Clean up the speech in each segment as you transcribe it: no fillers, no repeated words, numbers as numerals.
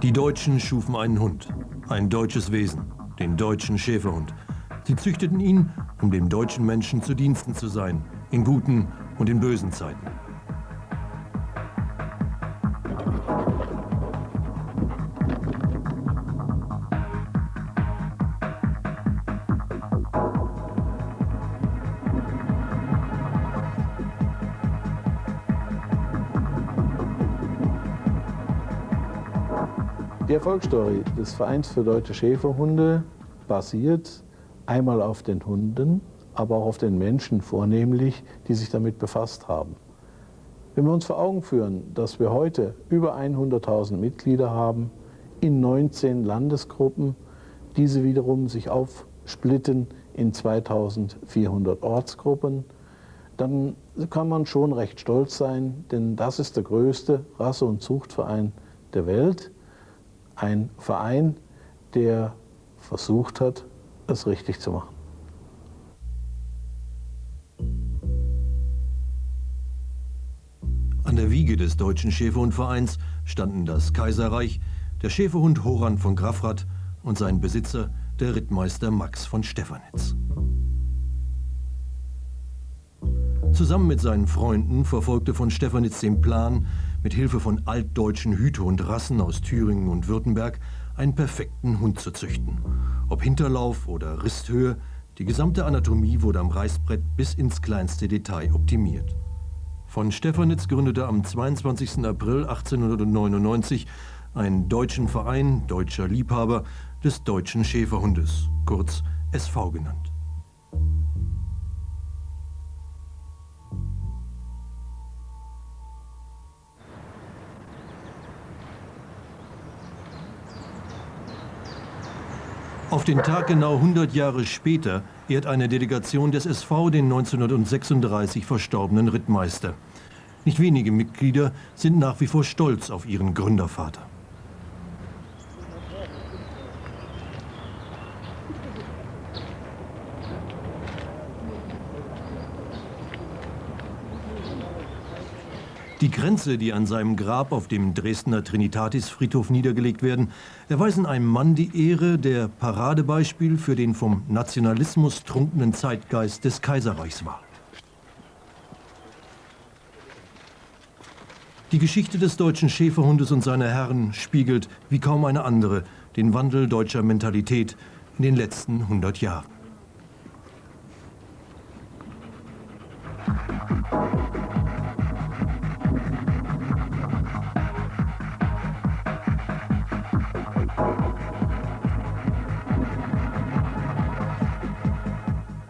Die Deutschen schufen einen Hund, ein deutsches Wesen, den deutschen Schäferhund. Sie züchteten ihn, um dem deutschen Menschen zu Diensten zu sein, in guten und in bösen Zeiten. Die Erfolgsstory des Vereins für Deutsche Schäferhunde basiert einmal auf den Hunden, aber auch auf den Menschen vornehmlich, die sich damit befasst haben. Wenn wir uns vor Augen führen, dass wir heute über 100.000 Mitglieder haben in 19 Landesgruppen, diese wiederum sich aufsplitten in 2.400 Ortsgruppen, dann kann man schon recht stolz sein, denn das ist der größte Rasse- und Zuchtverein der Welt. Ein Verein, der versucht hat, es richtig zu machen. An der Wiege des Deutschen Schäferhundvereins standen das Kaiserreich, der Schäferhund Horan von Graffrath und sein Besitzer, der Rittmeister Max von Stephanitz. Zusammen mit seinen Freunden verfolgte von Stephanitz den Plan, mit Hilfe von altdeutschen Hütehundrassen aus Thüringen und Württemberg einen perfekten Hund zu züchten. Ob Hinterlauf oder Risthöhe, die gesamte Anatomie wurde am Reißbrett bis ins kleinste Detail optimiert. Von Stephanitz gründete am 22. April 1899 einen deutschen Verein deutscher Liebhaber des deutschen Schäferhundes, kurz SV genannt. Auf den Tag genau 100 Jahre später ehrt eine Delegation des SV den 1936 verstorbenen Rittmeister. Nicht wenige Mitglieder sind nach wie vor stolz auf ihren Gründervater. Die Kränze, die an seinem Grab auf dem Dresdner Trinitatisfriedhof niedergelegt werden, erweisen einem Mann die Ehre, der Paradebeispiel für den vom Nationalismus trunkenen Zeitgeist des Kaiserreichs war. Die Geschichte des deutschen Schäferhundes und seiner Herren spiegelt, wie kaum eine andere, den Wandel deutscher Mentalität in den letzten 100 Jahren.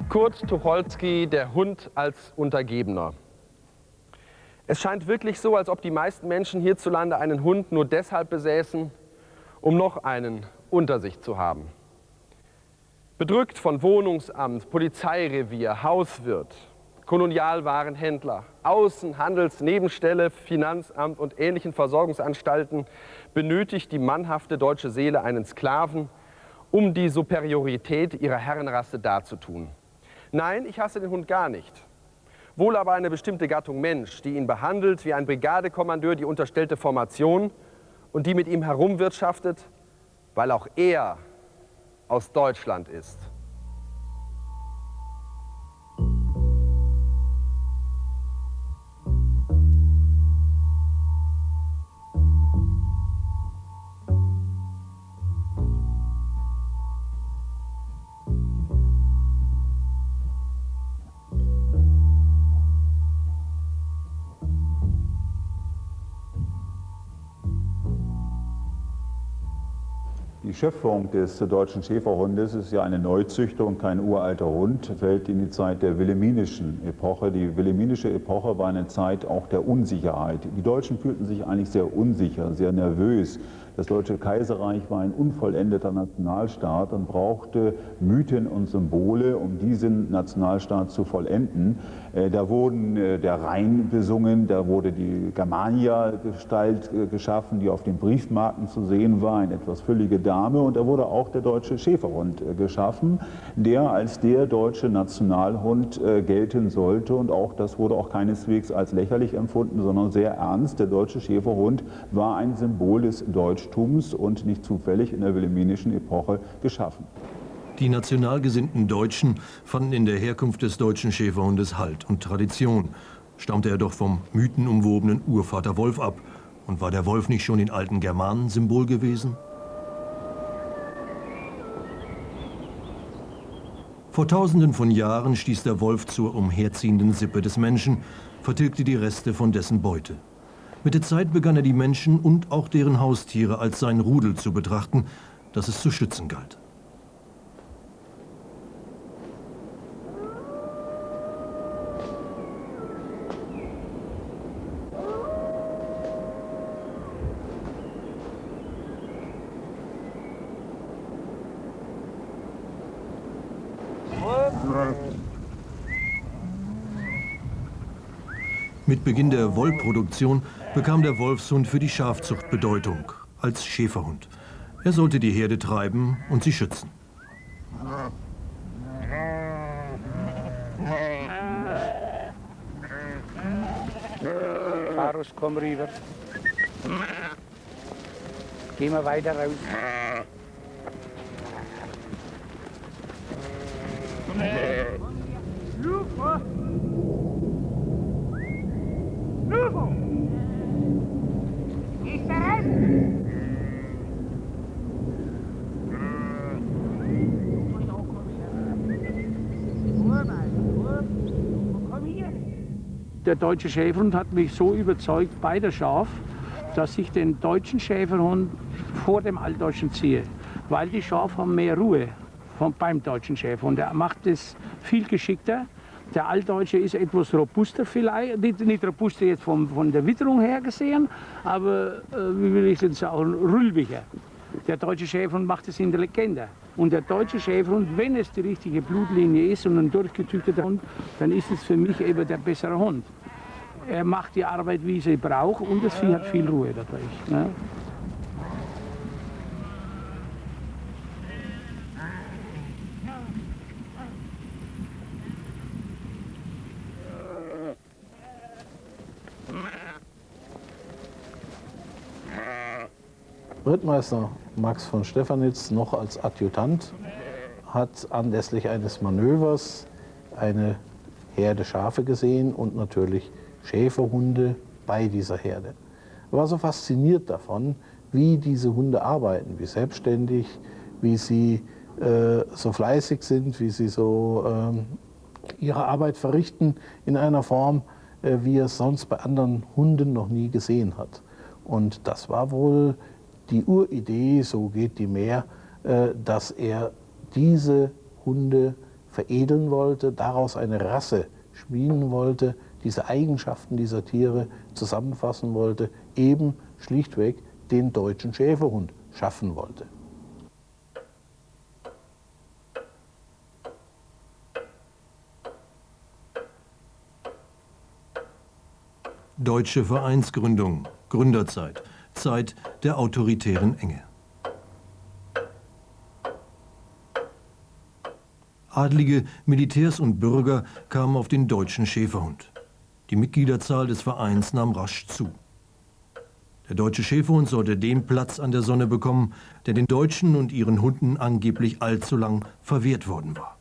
Kurt Tucholsky, der Hund als Untergebener. Es scheint wirklich so, als ob die meisten Menschen hierzulande einen Hund nur deshalb besäßen, um noch einen unter sich zu haben. Bedrückt von Wohnungsamt, Polizeirevier, Hauswirt, Kolonialwarenhändler, Außenhandelsnebenstelle, Finanzamt und ähnlichen Versorgungsanstalten benötigt die mannhafte deutsche Seele einen Sklaven, um die Superiorität ihrer Herrenrasse darzutun. Nein, ich hasse den Hund gar nicht. Wohl aber eine bestimmte Gattung Mensch, die ihn behandelt wie ein Brigadekommandeur die unterstellte Formation und die mit ihm herumwirtschaftet, weil auch er aus Deutschland ist. Die Schöpfung des deutschen Schäferhundes ist ja eine Neuzüchtung, kein uralter Hund, fällt in die Zeit der wilhelminischen Epoche. Die wilhelminische Epoche war eine Zeit auch der Unsicherheit. Die Deutschen fühlten sich eigentlich sehr unsicher, sehr nervös. Das Deutsche Kaiserreich war ein unvollendeter Nationalstaat und brauchte Mythen und Symbole, um diesen Nationalstaat zu vollenden. Da wurden der Rhein besungen, da wurde die Germania-Gestalt geschaffen, die auf den Briefmarken zu sehen war, eine etwas füllige Dame Name, und da wurde auch der deutsche Schäferhund geschaffen, der als der deutsche Nationalhund gelten sollte, und auch das wurde auch keineswegs als lächerlich empfunden, sondern sehr ernst. Der deutsche Schäferhund war ein Symbol des Deutschtums und nicht zufällig in der wilhelminischen Epoche geschaffen. Die national gesinnten Deutschen fanden in der Herkunft des deutschen Schäferhundes Halt und Tradition. Stammte er doch vom mythenumwobenen Urvater Wolf ab. Und war der Wolf nicht schon den alten Germanen Symbol gewesen? Vor Tausenden von Jahren stieß der Wolf zur umherziehenden Sippe des Menschen, vertilgte die Reste von dessen Beute. Mit der Zeit begann er die Menschen und auch deren Haustiere als sein Rudel zu betrachten, das es zu schützen galt. Mit Beginn der Wollproduktion bekam der Wolfshund für die Schafzucht Bedeutung, als Schäferhund. Er sollte die Herde treiben und sie schützen. Farus, komm rüber. Geh mal weiter raus. Der deutsche Schäferhund hat mich so überzeugt bei der Schaf, dass ich den deutschen Schäferhund vor dem altdeutschen ziehe. Weil die Schafe haben mehr Ruhe beim deutschen Schäferhund. Er macht es viel geschickter. Der Altdeutsche ist etwas robuster vielleicht, nicht robuster jetzt von der Witterung her gesehen, aber wie will ich denn sagen, rülpiger. Der deutsche Schäferhund macht es intelligenter. Und der deutsche Schäferhund, wenn es die richtige Blutlinie ist und ein durchgetüchteter Hund, dann ist es für mich eben der bessere Hund. Er macht die Arbeit, wie sie braucht, und das Vieh hat viel Ruhe dadurch. Ne? Rittmeister Max von Stephanitz, noch als Adjutant, hat anlässlich eines Manövers eine Herde Schafe gesehen und natürlich Schäferhunde bei dieser Herde. Er war so fasziniert davon, wie diese Hunde arbeiten, wie selbstständig, wie sie so fleißig sind, wie sie so ihre Arbeit verrichten in einer Form, wie er es sonst bei anderen Hunden noch nie gesehen hat. Und das war wohl die Uridee, so geht die mehr, dass er diese Hunde veredeln wollte, daraus eine Rasse schmieden wollte, diese Eigenschaften dieser Tiere zusammenfassen wollte, eben schlichtweg den deutschen Schäferhund schaffen wollte. Deutsche Vereinsgründung, Gründerzeit, Zeit der autoritären Enge. Adlige, Militärs und Bürger kamen auf den deutschen Schäferhund. Die Mitgliederzahl des Vereins nahm rasch zu. Der deutsche Schäferhund sollte den Platz an der Sonne bekommen, der den Deutschen und ihren Hunden angeblich allzu lang verwehrt worden war.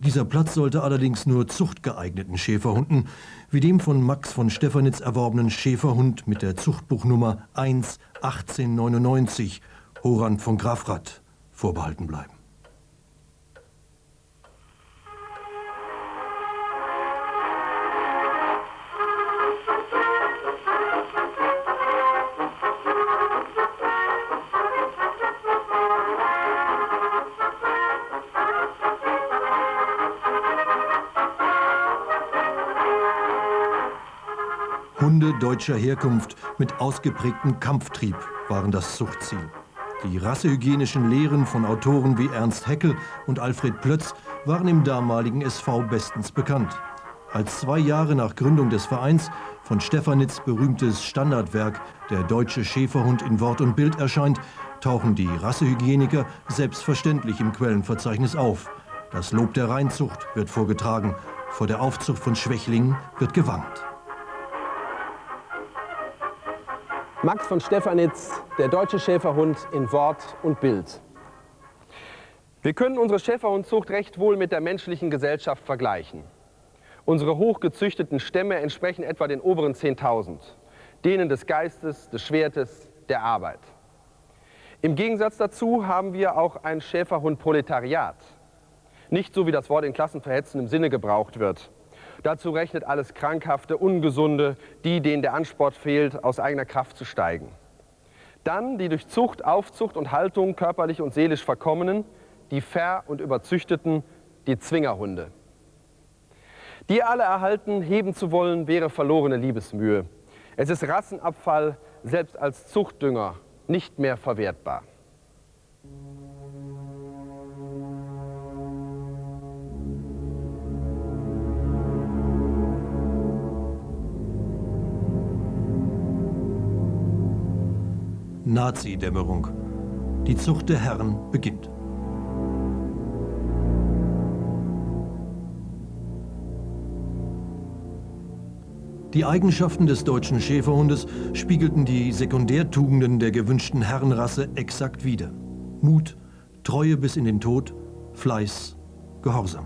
Dieser Platz sollte allerdings nur zuchtgeeigneten Schäferhunden, wie dem von Max von Stephanitz erworbenen Schäferhund mit der Zuchtbuchnummer 1 1899, Horand von Grafrath, vorbehalten bleiben. Hunde deutscher Herkunft mit ausgeprägtem Kampftrieb waren das Zuchtziel. Die rassehygienischen Lehren von Autoren wie Ernst Haeckel und Alfred Plötz waren im damaligen SV bestens bekannt. Als 2 Jahre nach Gründung des Vereins von Stefanitz berühmtes Standardwerk Der deutsche Schäferhund in Wort und Bild erscheint, tauchen die Rassehygieniker selbstverständlich im Quellenverzeichnis auf. Das Lob der Reinzucht wird vorgetragen, vor der Aufzucht von Schwächlingen wird gewarnt. Max von Stefanitz, der deutsche Schäferhund in Wort und Bild. Wir können unsere Schäferhundzucht recht wohl mit der menschlichen Gesellschaft vergleichen. Unsere hochgezüchteten Stämme entsprechen etwa den oberen 10.000, denen des Geistes, des Schwertes, der Arbeit. Im Gegensatz dazu haben wir auch ein Schäferhund-Proletariat. Nicht so, wie das Wort in klassenverhetzendem Sinne gebraucht wird. Dazu rechnet alles Krankhafte, Ungesunde, die, denen der Ansport fehlt, aus eigener Kraft zu steigen. Dann die durch Zucht, Aufzucht und Haltung körperlich und seelisch Verkommenen, die Ver- und Überzüchteten, die Zwingerhunde. Die alle erhalten, heben zu wollen, wäre verlorene Liebesmühe. Es ist Rassenabfall, selbst als Zuchtdünger, nicht mehr verwertbar. Nazi-Dämmerung. Die Zucht der Herren beginnt. Die Eigenschaften des deutschen Schäferhundes spiegelten die Sekundärtugenden der gewünschten Herrenrasse exakt wider. Mut, Treue bis in den Tod, Fleiß, Gehorsam.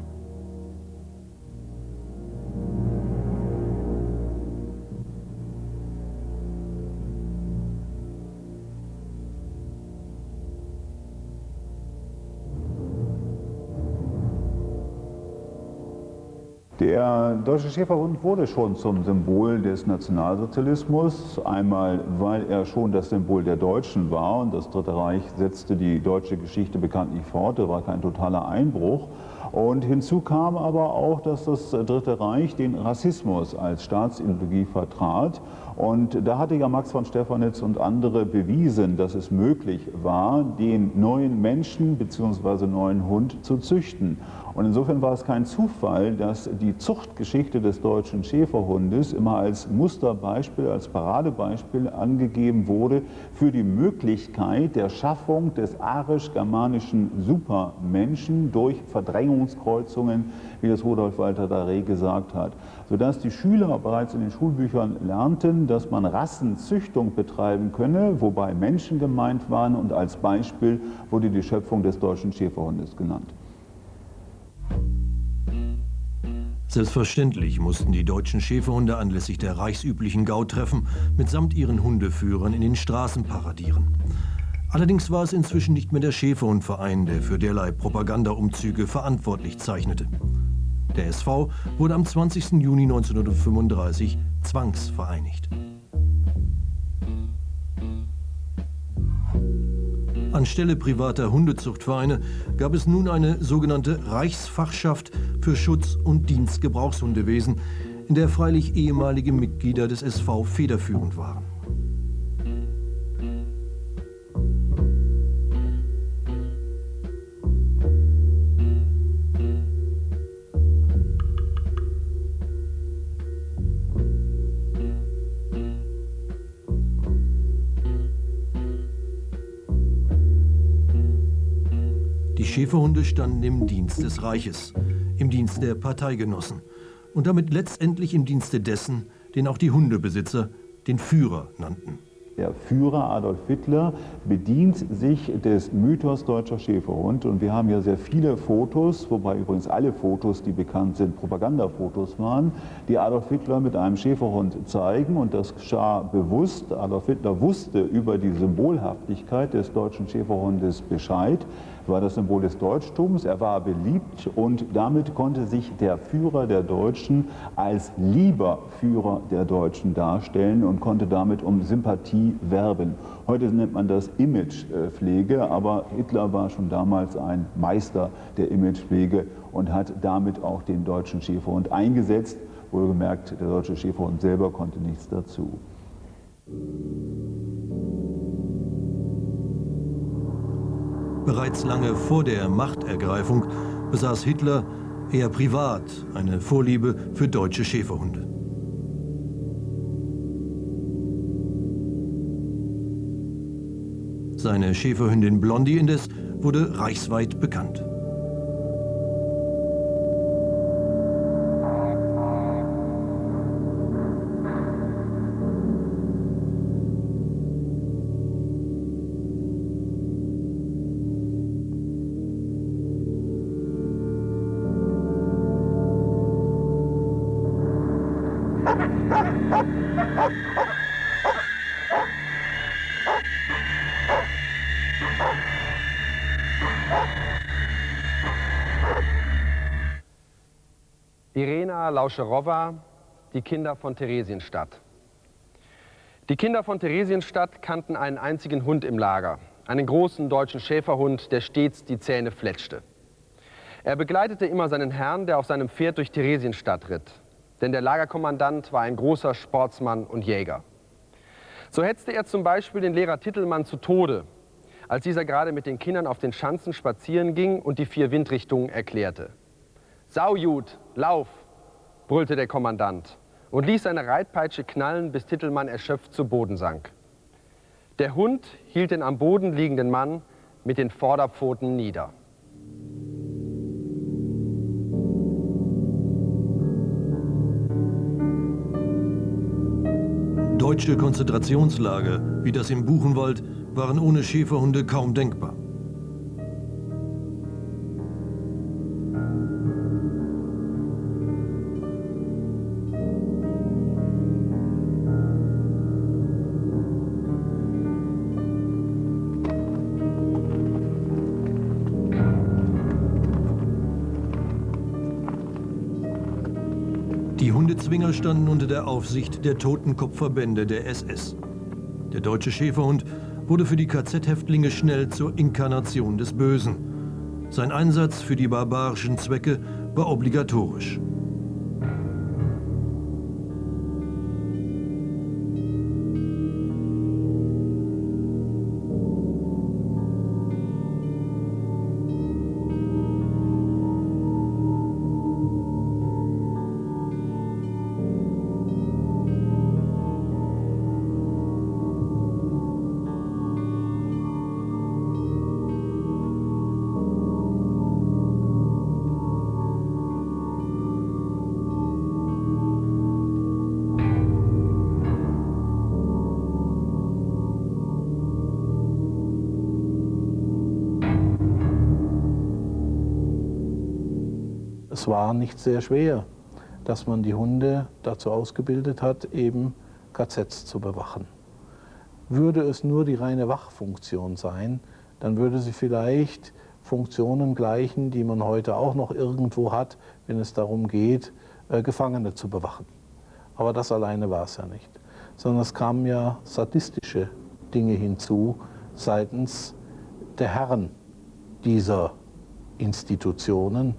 Der deutsche Schäferhund wurde schon zum Symbol des Nationalsozialismus. Einmal, weil er schon das Symbol der Deutschen war, und das Dritte Reich setzte die deutsche Geschichte bekanntlich fort, da war kein totaler Einbruch. Und hinzu kam aber auch, dass das Dritte Reich den Rassismus als Staatsideologie vertrat. Und da hatte ja Max von Stefanitz und andere bewiesen, dass es möglich war, den neuen Menschen bzw. neuen Hund zu züchten. Und insofern war es kein Zufall, dass die Zuchtgeschichte des deutschen Schäferhundes immer als Musterbeispiel, als Paradebeispiel angegeben wurde für die Möglichkeit der Schaffung des arisch-germanischen Supermenschen durch Verdrängungskreuzungen, wie das Rudolf Walter Darré gesagt hat, sodass die Schüler bereits in den Schulbüchern lernten, dass man Rassenzüchtung betreiben könne, wobei Menschen gemeint waren, und als Beispiel wurde die Schöpfung des deutschen Schäferhundes genannt. Selbstverständlich mussten die deutschen Schäferhunde anlässlich der reichsüblichen Gautreffen mitsamt ihren Hundeführern in den Straßen paradieren. Allerdings war es inzwischen nicht mehr der Schäferhundverein, der für derlei Propagandaumzüge verantwortlich zeichnete. Der SV wurde am 20. Juni 1935 zwangsvereinigt. Anstelle privater Hundezuchtvereine gab es nun eine sogenannte Reichsfachschaft für Schutz- und Dienstgebrauchshundewesen, in der freilich ehemalige Mitglieder des SV federführend waren. Die Schäferhunde standen im Dienst des Reiches, im Dienst der Parteigenossen und damit letztendlich im Dienste dessen, den auch die Hundebesitzer den Führer nannten. Der Führer Adolf Hitler bedient sich des Mythos deutscher Schäferhund, und wir haben ja sehr viele Fotos, wobei übrigens alle Fotos, die bekannt sind, Propagandafotos waren, die Adolf Hitler mit einem Schäferhund zeigen, und das geschah bewusst. Adolf Hitler wusste über die Symbolhaftigkeit des deutschen Schäferhundes Bescheid, war das Symbol des Deutschtums, er war beliebt, und damit konnte sich der Führer der Deutschen als lieber Führer der Deutschen darstellen und konnte damit um Sympathie werben. Heute nennt man das Imagepflege, aber Hitler war schon damals ein Meister der Imagepflege und hat damit auch den deutschen Schäferhund eingesetzt. Wohlgemerkt, der deutsche Schäferhund selber konnte nichts dazu. Bereits lange vor der Machtergreifung besaß Hitler Eher privat eine Vorliebe für deutsche Schäferhunde. Seine Schäferhündin Blondie indes wurde reichsweit bekannt. Irena Lauscherowa, die Kinder von Theresienstadt. Die Kinder von Theresienstadt kannten einen einzigen Hund im Lager, einen großen deutschen Schäferhund, der stets die Zähne fletschte. Er begleitete immer seinen Herrn, der auf seinem Pferd durch Theresienstadt ritt. Denn der Lagerkommandant war ein großer Sportsmann und Jäger. So hetzte er zum Beispiel den Lehrer Tittelmann zu Tode, als dieser gerade mit den Kindern auf den Schanzen spazieren ging und die 4 Windrichtungen erklärte. »Saujud, lauf«, brüllte der Kommandant und ließ seine Reitpeitsche knallen, bis Tittelmann erschöpft zu Boden sank. Der Hund hielt den am Boden liegenden Mann mit den Vorderpfoten nieder. Deutsche Konzentrationslager, wie das im Buchenwald, waren ohne Schäferhunde kaum denkbar. Die Hundezwinger standen unter der Aufsicht der Totenkopfverbände der SS. Der deutsche Schäferhund wurde für die KZ-Häftlinge schnell zur Inkarnation des Bösen. Sein Einsatz für die barbarischen Zwecke war obligatorisch. Es war nicht sehr schwer, dass man die Hunde dazu ausgebildet hat, eben KZs zu bewachen. Würde es nur die reine Wachfunktion sein, dann würde sie vielleicht Funktionen gleichen, die man heute auch noch irgendwo hat, wenn es darum geht, Gefangene zu bewachen. Aber das alleine war es ja nicht. Sondern es kamen ja sadistische Dinge hinzu seitens der Herren dieser Institutionen,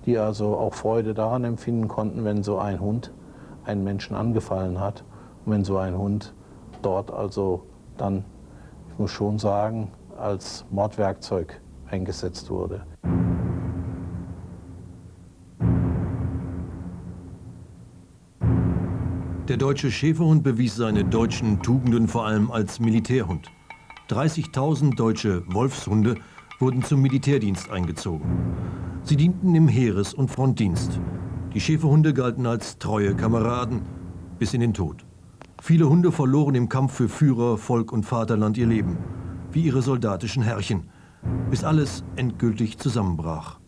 die also auch Freude daran empfinden konnten, wenn so ein Hund einen Menschen angefallen hat und wenn so ein Hund dort also dann, ich muss schon sagen, als Mordwerkzeug eingesetzt wurde. Der deutsche Schäferhund bewies seine deutschen Tugenden vor allem als Militärhund. 30.000 deutsche Wolfshunde wurden zum Militärdienst eingezogen. Sie dienten im Heeres- und Frontdienst. Die Schäferhunde galten als treue Kameraden bis in den Tod. Viele Hunde verloren im Kampf für Führer, Volk und Vaterland ihr Leben, wie ihre soldatischen Herrchen, bis alles endgültig zusammenbrach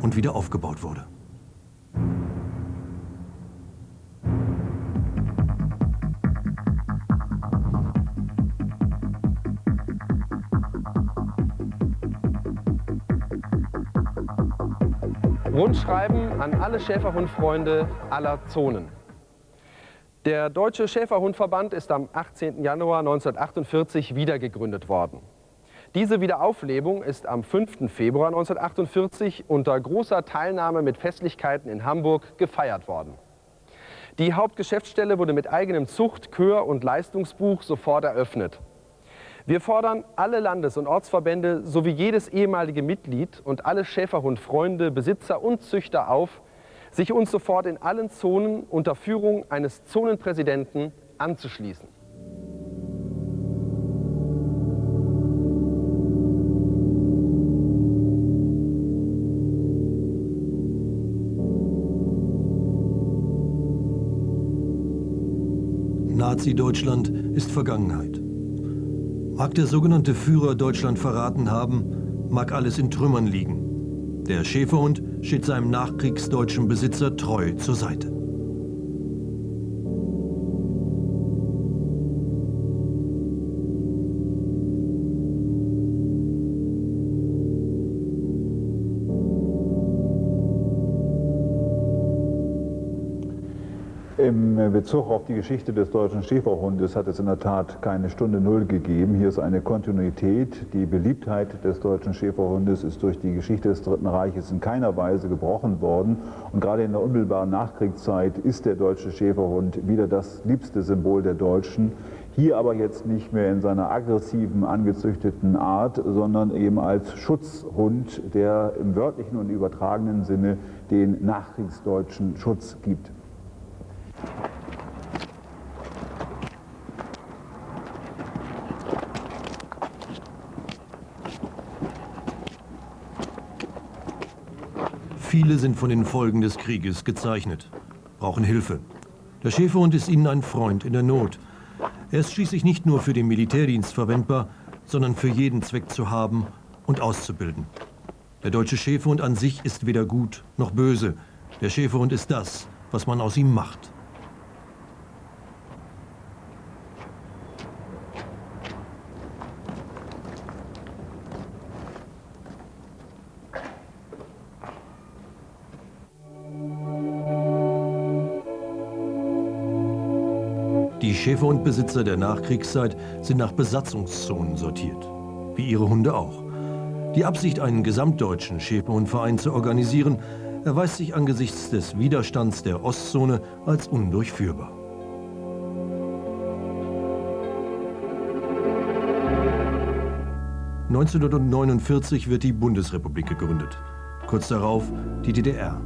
und wieder aufgebaut wurde. Rundschreiben an alle Schäferhundfreunde aller Zonen. Der Deutsche Schäferhundverband ist am 18. Januar 1948 wiedergegründet worden. Diese Wiederauflebung ist am 5. Februar 1948 unter großer Teilnahme mit Festlichkeiten in Hamburg gefeiert worden. Die Hauptgeschäftsstelle wurde mit eigenem Zucht-, Kör- und Leistungsbuch sofort eröffnet. Wir fordern alle Landes- und Ortsverbände sowie jedes ehemalige Mitglied und alle Schäferhundfreunde, Besitzer und Züchter auf, sich uns sofort in allen Zonen unter Führung eines Zonenpräsidenten anzuschließen. Nazi-Deutschland ist Vergangenheit. Mag der sogenannte Führer Deutschland verraten haben, mag alles in Trümmern liegen. Der Schäferhund steht seinem nachkriegsdeutschen Besitzer treu zur Seite. Im Bezug auf die Geschichte des deutschen Schäferhundes hat es in der Tat keine Stunde Null gegeben. Hier ist eine Kontinuität. Die Beliebtheit des deutschen Schäferhundes ist durch die Geschichte des Dritten Reiches in keiner Weise gebrochen worden. Und gerade in der unmittelbaren Nachkriegszeit ist der deutsche Schäferhund wieder das liebste Symbol der Deutschen. Hier aber jetzt nicht mehr in seiner aggressiven, angezüchteten Art, sondern eben als Schutzhund, der im wörtlichen und übertragenen Sinne den nachkriegsdeutschen Schutz gibt. Viele sind von den Folgen des Krieges gezeichnet, brauchen Hilfe. Der Schäferhund ist ihnen ein Freund in der Not. Er ist schließlich nicht nur für den Militärdienst verwendbar, sondern für jeden Zweck zu haben und auszubilden. Der deutsche Schäferhund an sich ist weder gut noch böse. Der Schäferhund ist das, was man aus ihm macht. Die Schäferhundbesitzer der Nachkriegszeit sind nach Besatzungszonen sortiert, wie ihre Hunde auch. Die Absicht, einen gesamtdeutschen Schäferhundverein zu organisieren, erweist sich angesichts des Widerstands der Ostzone als undurchführbar. (1949) wird die Bundesrepublik gegründet, kurz darauf die DDR.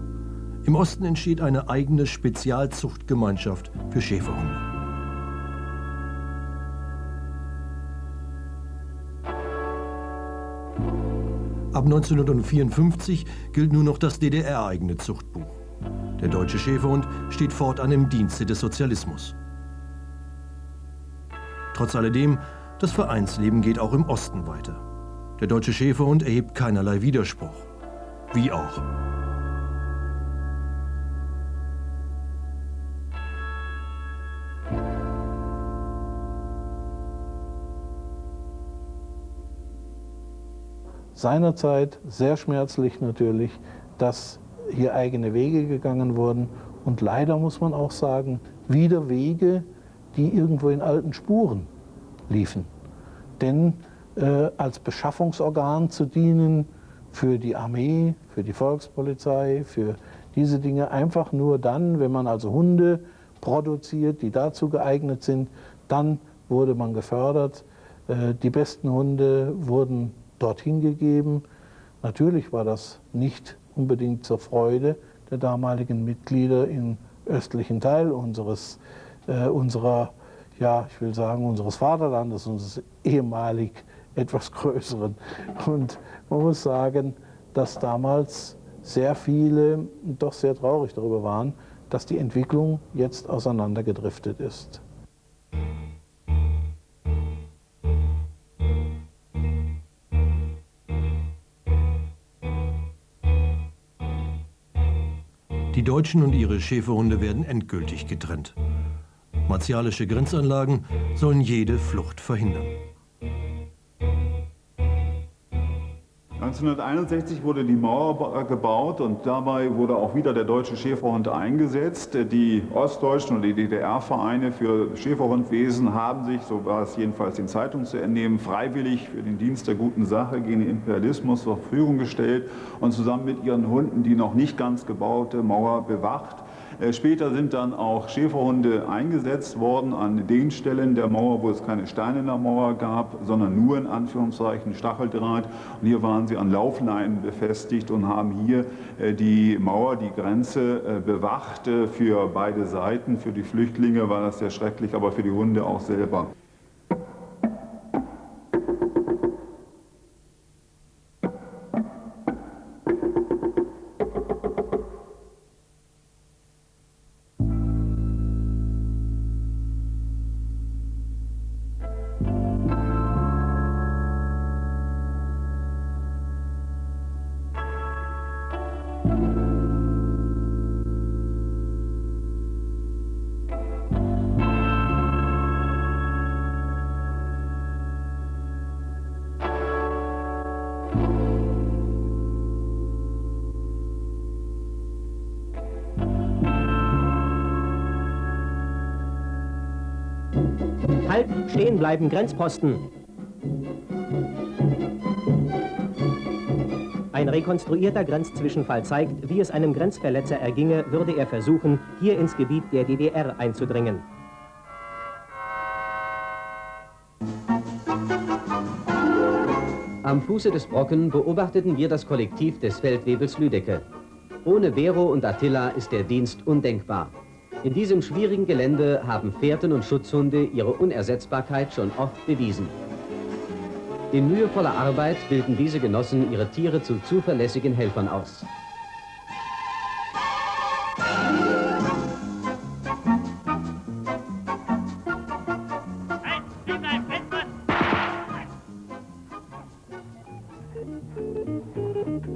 Im Osten entsteht eine eigene Spezialzuchtgemeinschaft für Schäferhunde. Ab 1954 gilt nur noch das DDR-eigene Zuchtbuch. Der deutsche Schäferhund steht fortan im Dienste des Sozialismus. Trotz alledem, das Vereinsleben geht auch im Osten weiter. Der deutsche Schäferhund erhebt keinerlei Widerspruch. Wie auch. Seinerzeit sehr schmerzlich natürlich, dass hier eigene Wege gegangen wurden und leider muss man auch sagen, wieder Wege, die irgendwo in alten Spuren liefen. Denn als Beschaffungsorgan zu dienen für die Armee, für die Volkspolizei, für diese Dinge einfach nur dann, wenn man also Hunde produziert, die dazu geeignet sind, dann wurde man gefördert. Die besten Hunde wurden dorthin gegeben. Natürlich war das nicht unbedingt zur Freude der damaligen Mitglieder im östlichen Teil unseres Vaterlandes, unseres ehemalig etwas größeren. Und man muss sagen, dass damals sehr viele doch sehr traurig darüber waren, dass die Entwicklung jetzt auseinandergedriftet ist. Die Deutschen und ihre Schäferhunde werden endgültig getrennt. Martialische Grenzanlagen sollen jede Flucht verhindern. 1961 wurde die Mauer gebaut und dabei wurde auch wieder der deutsche Schäferhund eingesetzt. Die ostdeutschen und die DDR-Vereine für Schäferhundwesen haben sich, so war es jedenfalls den Zeitungen zu entnehmen, freiwillig für den Dienst der guten Sache gegen den Imperialismus zur Verfügung gestellt und zusammen mit ihren Hunden die noch nicht ganz gebaute Mauer bewacht. Später sind dann auch Schäferhunde eingesetzt worden an den Stellen der Mauer, wo es keine Steine in der Mauer gab, sondern nur in Anführungszeichen Stacheldraht. Und hier waren sie an Laufleinen befestigt und haben hier die Mauer, die Grenze bewacht für beide Seiten. Für die Flüchtlinge war das sehr schrecklich, aber für die Hunde auch selber. Halt, stehen bleiben, Grenzposten. Ein rekonstruierter Grenzzwischenfall zeigt, wie es einem Grenzverletzer erginge, würde er versuchen, hier ins Gebiet der DDR einzudringen. Am Fuße des Brocken beobachteten wir das Kollektiv des Feldwebels Lüdecke. Ohne Bero und Attila ist der Dienst undenkbar. In diesem schwierigen Gelände haben Fährten und Schutzhunde ihre Unersetzbarkeit schon oft bewiesen. In mühevoller Arbeit bilden diese Genossen ihre Tiere zu zuverlässigen Helfern aus.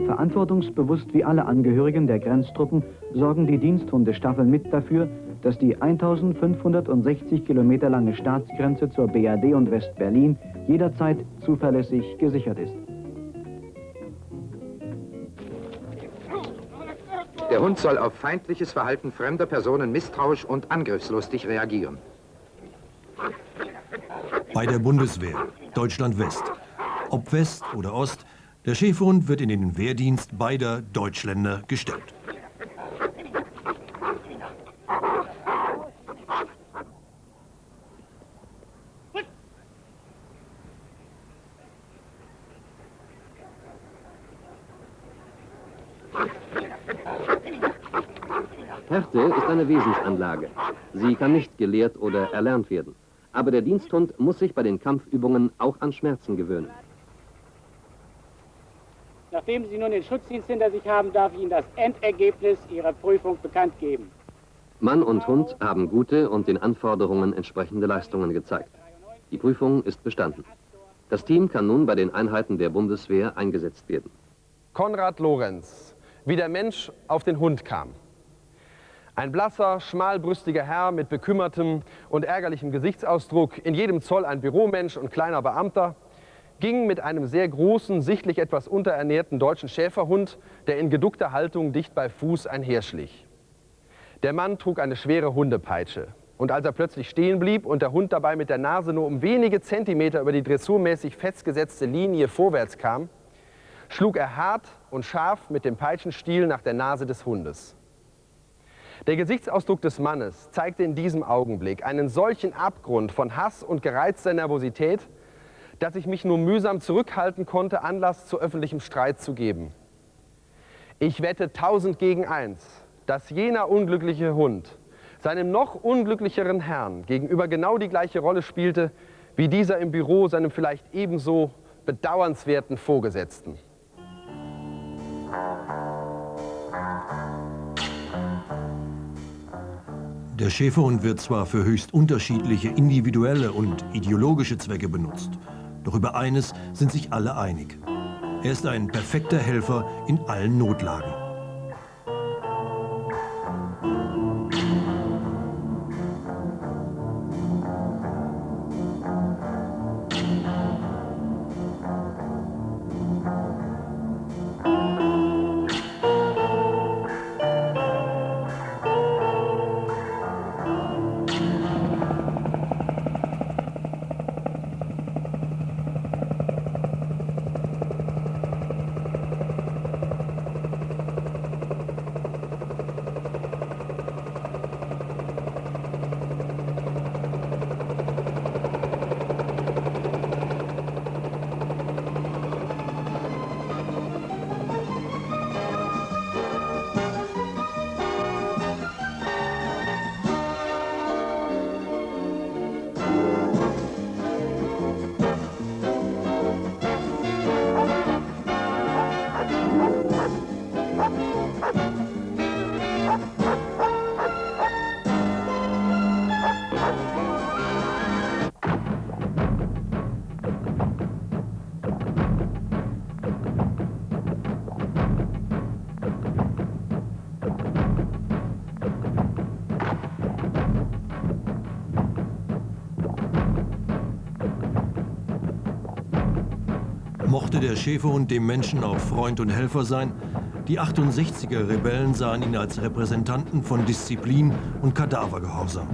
Verantwortungsbewusst wie alle Angehörigen der Grenztruppen sorgen die Diensthundestaffeln mit dafür, dass die 1560 Kilometer lange Staatsgrenze zur BRD und West-Berlin jederzeit zuverlässig gesichert ist. Der Hund soll auf feindliches Verhalten fremder Personen misstrauisch und angriffslustig reagieren. Bei der Bundeswehr, Deutschland West. Ob West oder Ost, der Schäferhund wird in den Wehrdienst beider Deutschländer gestellt. Härte ist eine Wesensanlage. Sie kann nicht gelehrt oder erlernt werden. Aber der Diensthund muss sich bei den Kampfübungen auch an Schmerzen gewöhnen. Nachdem Sie nun den Schutzdienst hinter sich haben, darf ich Ihnen das Endergebnis Ihrer Prüfung bekannt geben. Mann und Hund haben gute und den Anforderungen entsprechende Leistungen gezeigt. Die Prüfung ist bestanden. Das Team kann nun bei den Einheiten der Bundeswehr eingesetzt werden. Konrad Lorenz, wie der Mensch auf den Hund kam. Ein blasser, schmalbrüstiger Herr mit bekümmertem und ärgerlichem Gesichtsausdruck, in jedem Zoll ein Büromensch und kleiner Beamter, ging mit einem sehr großen, sichtlich etwas unterernährten deutschen Schäferhund, der in geduckter Haltung dicht bei Fuß einherschlich. Der Mann trug eine schwere Hundepeitsche. Und als er plötzlich stehen blieb und der Hund dabei mit der Nase nur um wenige Zentimeter über die dressurmäßig festgesetzte Linie vorwärts kam, schlug er hart und scharf mit dem Peitschenstiel nach der Nase des Hundes. Der Gesichtsausdruck des Mannes zeigte in diesem Augenblick einen solchen Abgrund von Hass und gereizter Nervosität, dass ich mich nur mühsam zurückhalten konnte, Anlass zu öffentlichem Streit zu geben. Ich wette 1000 gegen 1, dass jener unglückliche Hund seinem noch unglücklicheren Herrn gegenüber genau die gleiche Rolle spielte, wie dieser im Büro seinem vielleicht ebenso bedauernswerten Vorgesetzten. Der Schäferhund wird zwar für höchst unterschiedliche individuelle und ideologische Zwecke benutzt, doch über eines sind sich alle einig. Er ist ein perfekter Helfer in allen Notlagen. Mochte der Schäferhund dem Menschen auch Freund und Helfer sein, die 68er Rebellen sahen ihn als Repräsentanten von Disziplin und Kadavergehorsam.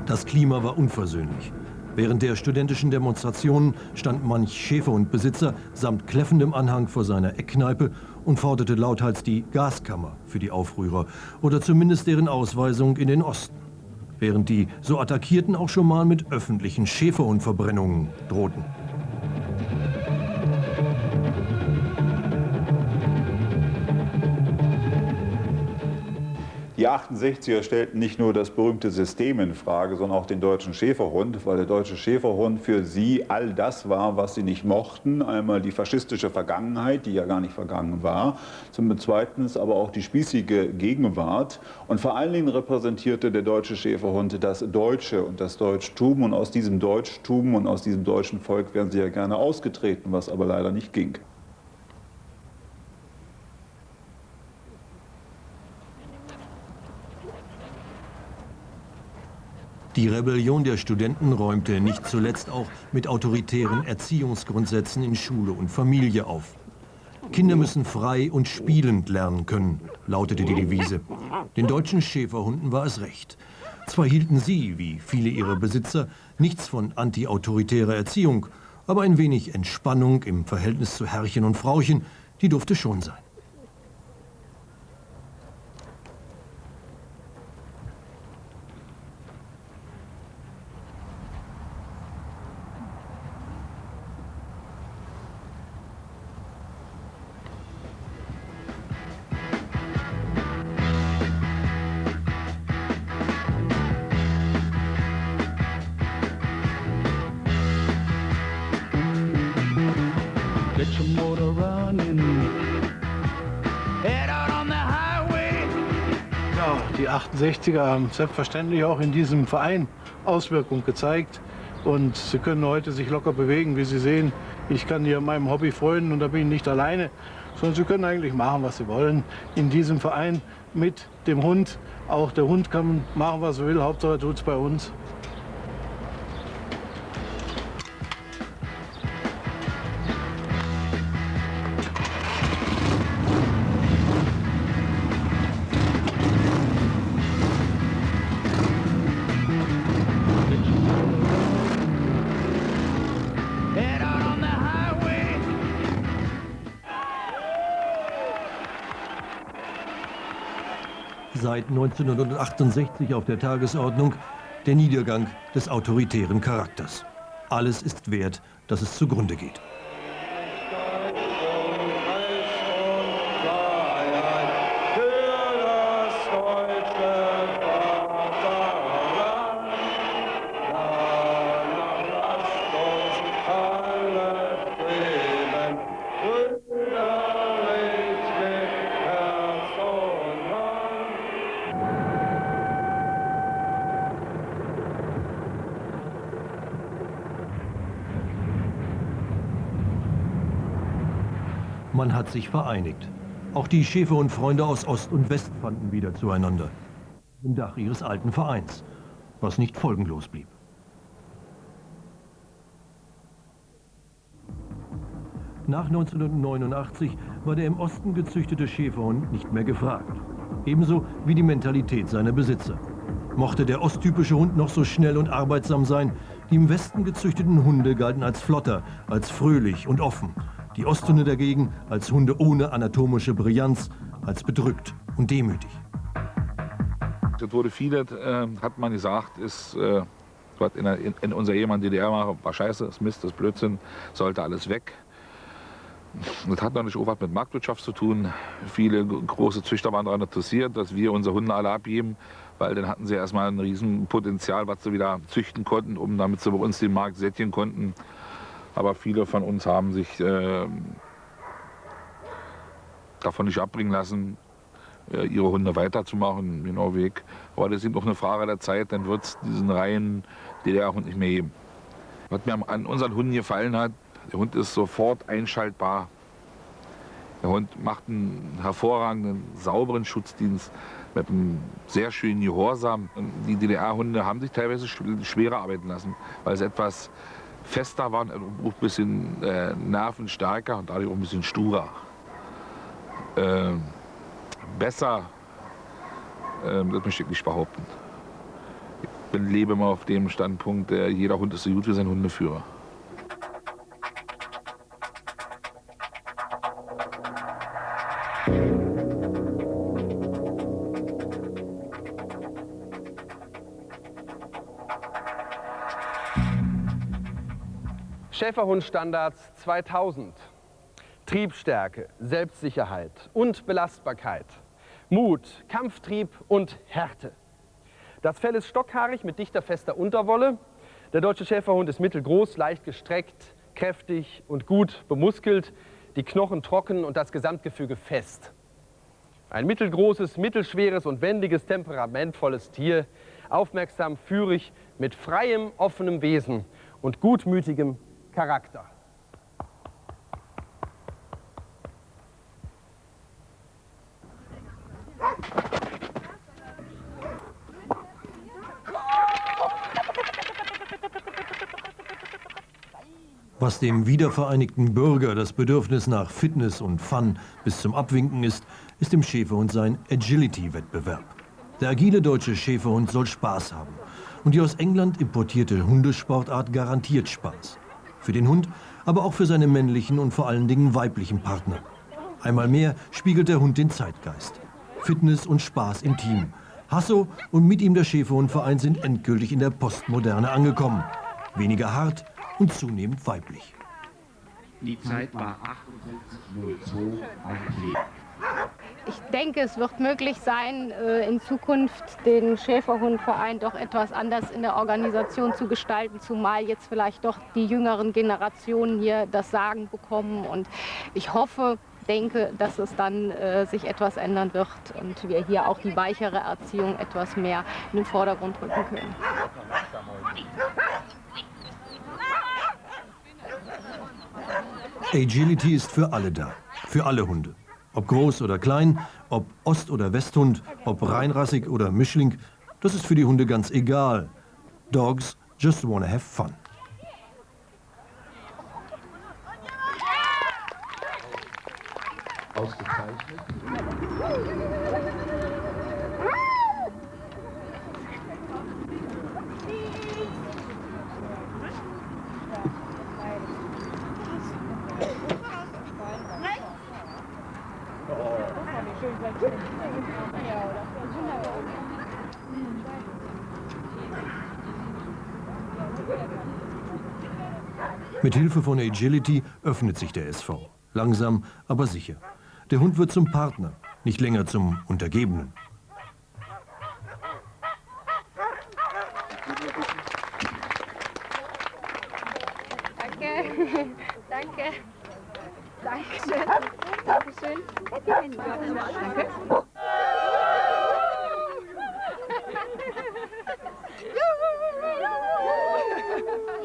Das Klima war unversöhnlich. Während der studentischen Demonstrationen stand manch Schäferhundbesitzer samt kläffendem Anhang vor seiner Eckkneipe und forderte lauthals die Gaskammer für die Aufrührer oder zumindest deren Ausweisung in den Osten. Während die so Attackierten auch schon mal mit öffentlichen Schäferhundverbrennungen drohten. Die 68er stellten nicht nur das berühmte System in Frage, sondern auch den deutschen Schäferhund, weil der deutsche Schäferhund für sie all das war, was sie nicht mochten. Einmal die faschistische Vergangenheit, die ja gar nicht vergangen war, zweitens aber auch die spießige Gegenwart. Und vor allen Dingen repräsentierte der deutsche Schäferhund das Deutsche und das Deutschtum. Und aus diesem Deutschtum und aus diesem deutschen Volk wären sie ja gerne ausgetreten, was aber leider nicht ging. Die Rebellion der Studenten räumte nicht zuletzt auch mit autoritären Erziehungsgrundsätzen in Schule und Familie auf. Kinder müssen frei und spielend lernen können, lautete die Devise. Den deutschen Schäferhunden war es recht. Zwar hielten sie, wie viele ihrer Besitzer, nichts von antiautoritärer Erziehung, aber ein wenig Entspannung im Verhältnis zu Herrchen und Frauchen, die durfte schon sein. Die 68er haben selbstverständlich auch in diesem Verein Auswirkungen gezeigt. Und sie können heute sich locker bewegen, wie Sie sehen. Ich kann hier meinem Hobby freunden und da bin ich nicht alleine. Sondern sie können eigentlich machen, was sie wollen. In diesem Verein mit dem Hund. Auch der Hund kann machen, was er will. Hauptsache er tut es bei uns. Seit 1968 auf der Tagesordnung der Niedergang des autoritären Charakters. Alles ist wert, dass es zugrunde geht. Man hat sich vereinigt. Auch die Schäferhundfreunde aus Ost und West fanden wieder zueinander. Im Dach ihres alten Vereins, was nicht folgenlos blieb. Nach 1989 war der im Osten gezüchtete Schäferhund nicht mehr gefragt. Ebenso wie die Mentalität seiner Besitzer. Mochte der osttypische Hund noch so schnell und arbeitsam sein, die im Westen gezüchteten Hunde galten als flotter, als fröhlich und offen. Die Osthunde dagegen als Hunde ohne anatomische Brillanz, als bedrückt und demütig. Das wurde viele, hat man gesagt, ist, was in unserer ehemaligen DDR war scheiße, ist Mist, ist Blödsinn, sollte alles weg. Das hat natürlich auch was mit Marktwirtschaft zu tun. Viele große Züchter waren daran interessiert, dass wir unsere Hunde alle abgeben, weil dann hatten sie erstmal ein Riesenpotenzial, was sie wieder züchten konnten, damit sie bei uns den Markt sättigen konnten. Aber viele von uns haben sich davon nicht abbringen lassen. ihre Hunde weiterzumachen, genau Weg. Aber das ist eben auch eine Frage der Zeit, dann wird es diesen reinen DDR-Hund nicht mehr geben. Was mir an unseren Hunden gefallen hat, der Hund ist sofort einschaltbar. Der Hund macht einen hervorragenden, sauberen Schutzdienst mit einem sehr schönen Gehorsam. Und die DDR-Hunde haben sich teilweise schwerer arbeiten lassen, weil sie etwas fester waren, auch ein bisschen nervenstärker und dadurch auch ein bisschen sturer. Besser, das möchte ich nicht behaupten. Ich lebe mal auf dem Standpunkt, jeder Hund ist so gut wie sein Hundeführer. Schäferhundstandards 2000. Triebstärke, Selbstsicherheit und Belastbarkeit. Mut, Kampftrieb und Härte. Das Fell ist stockhaarig mit dichter, fester Unterwolle. Der deutsche Schäferhund ist mittelgroß, leicht gestreckt, kräftig und gut bemuskelt. Die Knochen trocken und das Gesamtgefüge fest. Ein mittelgroßes, mittelschweres und wendiges, temperamentvolles Tier. Aufmerksam, führig, mit freiem, offenem Wesen und gutmütigem Charakter. Was dem wiedervereinigten Bürger das Bedürfnis nach Fitness und Fun bis zum Abwinken ist, ist dem Schäferhund sein Agility-Wettbewerb. Der agile deutsche Schäferhund soll Spaß haben. Und die aus England importierte Hundesportart garantiert Spaß. Für den Hund, aber auch für seine männlichen und vor allen Dingen weiblichen Partner. Einmal mehr spiegelt der Hund den Zeitgeist. Fitness und Spaß im Team. Hasso und mit ihm der Schäferhundverein sind endgültig in der Postmoderne angekommen. Weniger hart und zunehmend weiblich. Die Zeit war 58:02. Ich denke, es wird möglich sein, in Zukunft den Schäferhundverein doch etwas anders in der Organisation zu gestalten, zumal jetzt vielleicht doch die jüngeren Generationen hier das Sagen bekommen. Und ich denke, dass es dann sich etwas ändern wird und wir hier auch die weichere Erziehung etwas mehr in den Vordergrund rücken können. Agility ist für alle da, für alle Hunde. Ob groß oder klein, ob Ost- oder Westhund, ob reinrassig oder Mischling, das ist für die Hunde ganz egal. Dogs just wanna have fun. Ausgezeichnet. Mit Hilfe von Agility öffnet sich der SV. Langsam, aber sicher. Der Hund wird zum Partner, nicht länger zum Untergebenen. Danke. Danke. Dankeschön. Dankeschön. Danke.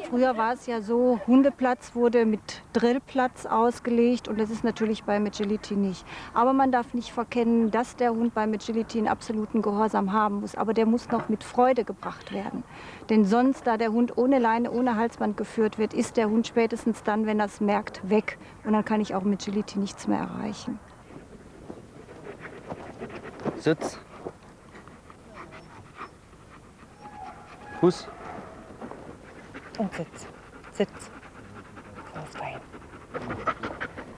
Früher war es ja so, Hundeplatz wurde mit Drillplatz ausgelegt und das ist natürlich beim Agility nicht. Aber man darf nicht verkennen, dass der Hund beim Agility einen absoluten Gehorsam haben muss. Aber der muss noch mit Freude gebracht werden. Denn sonst, da der Hund ohne Leine, ohne Halsband geführt wird, ist der Hund spätestens dann, wenn er es merkt, weg. Und dann kann ich auch mit Agility nichts mehr erreichen. Sitz. Fuß. Und Sitz. Sitz. Los rein.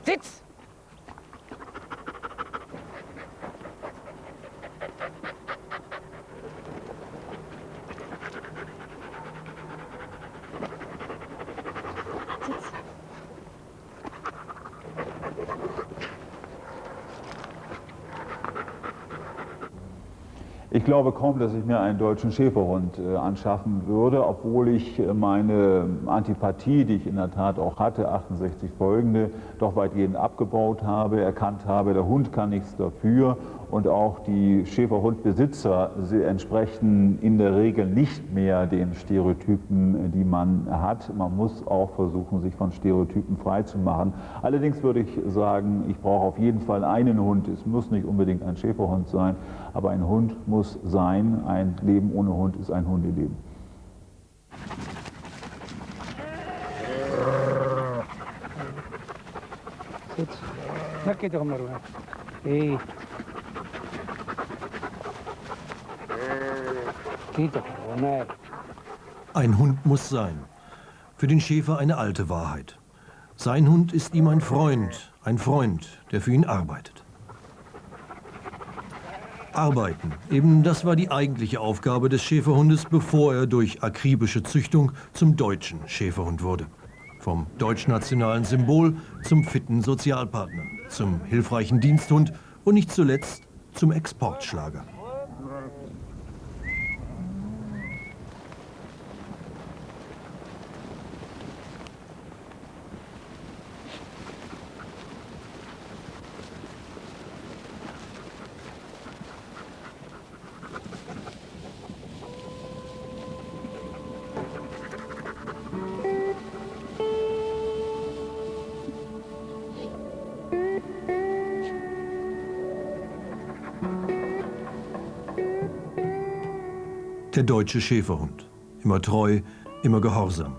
Sitz! Sitz. Ich glaube kaum, dass ich mir einen deutschen Schäferhund anschaffen würde, obwohl ich meine Antipathie, die ich in der Tat auch hatte, 68 folgende, doch weitgehend abgebaut habe, erkannt habe, der Hund kann nichts dafür und auch die Schäferhundbesitzer, sie entsprechen in der Regel nicht mehr den Stereotypen, die man hat. Man muss auch versuchen, sich von Stereotypen frei zu machen. Allerdings würde ich sagen, ich brauche auf jeden Fall einen Hund. Es muss nicht unbedingt ein Schäferhund sein, aber ein Hund muss sein. Ein Leben ohne Hund ist ein Hundeleben. Sitz. Na, geh doch mal runter. Hey. Geh doch runter. Ein Hund muss sein. Für den Schäfer eine alte Wahrheit. Sein Hund ist ihm ein Freund, der für ihn arbeitet. Arbeiten, eben das war die eigentliche Aufgabe des Schäferhundes, bevor er durch akribische Züchtung zum deutschen Schäferhund wurde. Vom deutschnationalen Symbol zum fitten Sozialpartner, zum hilfreichen Diensthund und nicht zuletzt zum Exportschlager. Der deutsche Schäferhund. Immer treu, immer gehorsam.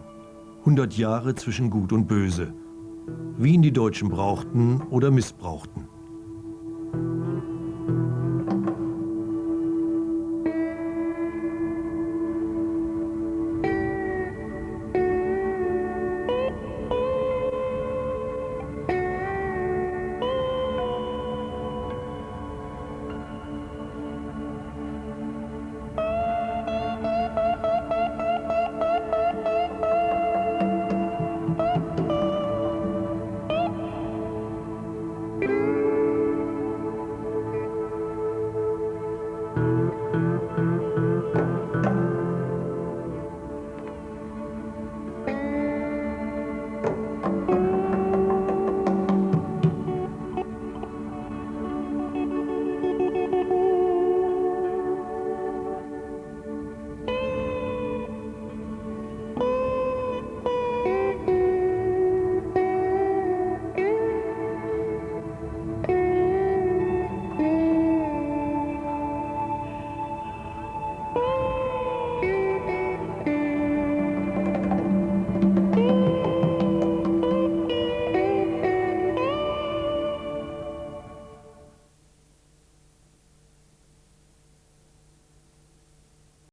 100 Jahre zwischen Gut und Böse. Wie ihn die Deutschen brauchten oder missbrauchten.